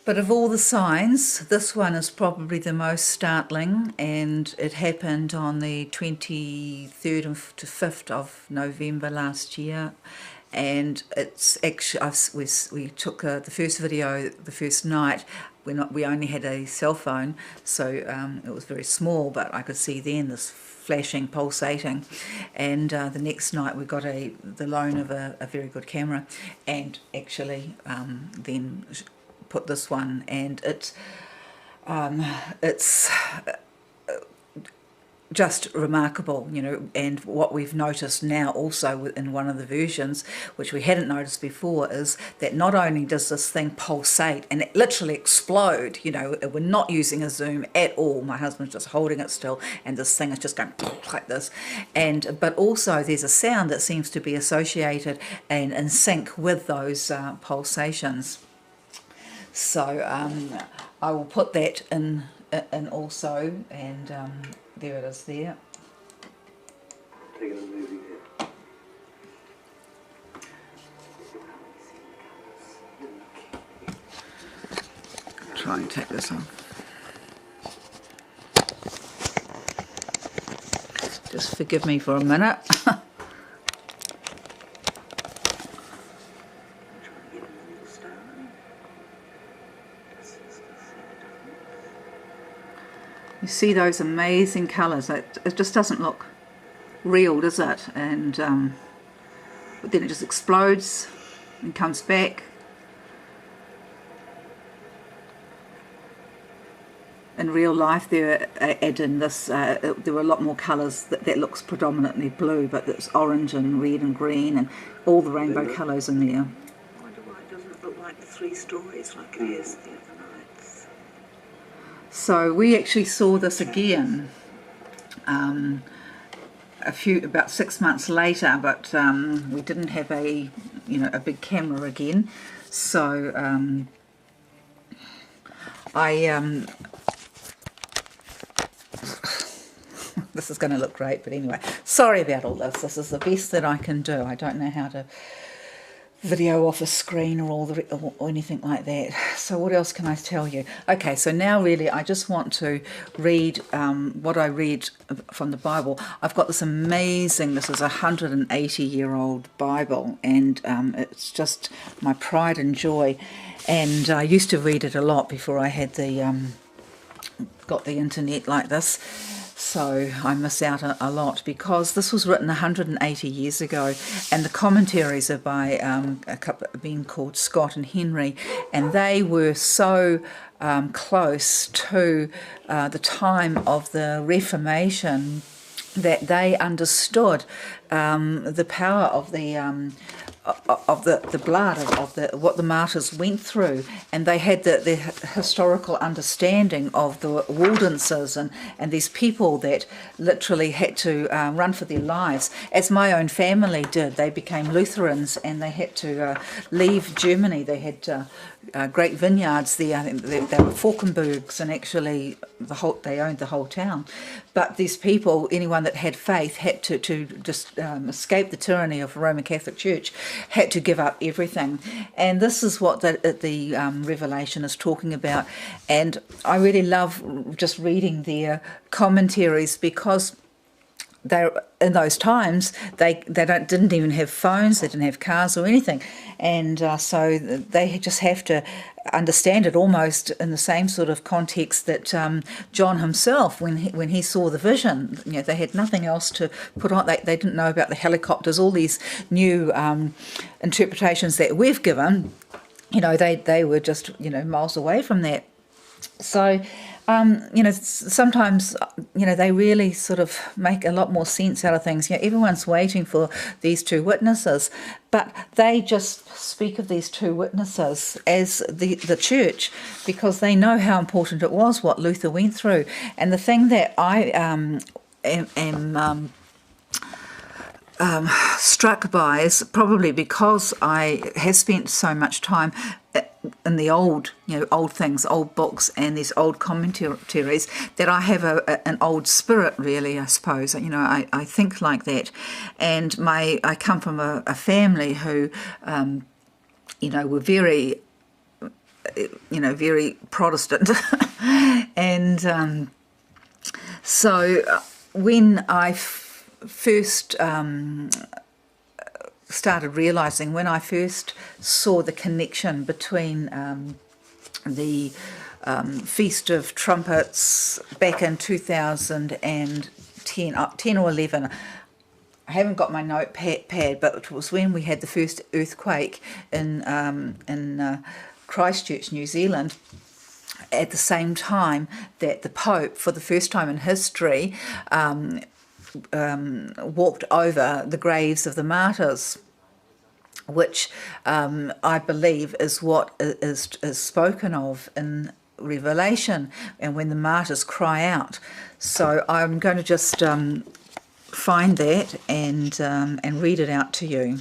But of all the signs, this one is probably the most startling, and it happened on the 23rd to 5th of November last year. And it's actually, we took the first video the first night. We only had a cell phone, so it was very small, but I could see then this flashing, pulsating. And the next night we got the loan of a very good camera, and actually then put this one, and it's just remarkable, you know. And what we've noticed now also in one of the versions, which we hadn't noticed before, is that not only does this thing pulsate and it literally explode, you know, we're not using a zoom at all, my husband's just holding it still, and this thing is just going like this, but also there's a sound that seems to be associated and in sync with those pulsations. So I will put that in also, and there it is there. Try and take this off. Just forgive me for a minute. You see those amazing colours. It just doesn't look real, does it? And but then it just explodes and comes back. In real life, there in this, there were a lot more colours. That looks predominantly blue, but there's orange and red and green and all the rainbow colours in there. I wonder why it doesn't look like the 3 stories like it is the other nights. So we actually saw this again about 6 months later, but we didn't have a big camera again. So this is going to look great, but anyway, sorry about all this. This is the best that I can do. I don't know how to video off a screen or anything like that. So what else can I tell you? Okay, so now really I just want to read what I read from the Bible. I've got this amazing, this is a 180-year-old Bible, and it's just my pride and joy. And I used to read it a lot before I had got the internet like this. So I miss out a lot, because this was written 180 years ago, and the commentaries are by a couple being called Scott and Henry, and they were so close to the time of the Reformation that they understood the power of the blood of what the martyrs went through, and they had the historical understanding of the Waldenses and these people that literally had to run for their lives, as my own family did. They became Lutherans and they had to leave Germany. They had great vineyards there. I think they were Falkenbergs, and actually they owned the whole town. But these people, anyone that had faith, had to just escape the tyranny of the Roman Catholic Church, had to give up everything. And this is what the Revelation is talking about. And I really love just reading their commentaries, because in those times they didn't even have phones, they didn't have cars or anything, and so they just have to understand it almost in the same sort of context that John himself, when he saw the vision, you know, they had nothing else to put on. They didn't know about the helicopters, all these new interpretations that we've given. You know, they were just, you know, miles away from that. So you know, sometimes, you know, they really sort of make a lot more sense out of things. You know, everyone's waiting for these 2 witnesses, but they just speak of these 2 witnesses as the church, because they know how important it was what Luther went through. And the thing that I am struck by is probably because I have spent so much time in the old things, old books, and these old commentaries, that I have an old spirit, really, I suppose. You know, I think like that, and I come from a family who, you know, were very you know, very Protestant. And so when I first started realising, when I first saw the connection between the Feast of Trumpets back in 2010, 10 or 11, I haven't got my notepad, but it was when we had the first earthquake in Christchurch, New Zealand, at the same time that the Pope, for the first time in history, walked over the graves of the martyrs, which I believe is what is spoken of in Revelation, and when the martyrs cry out. So I'm going to just find that and read it out to you.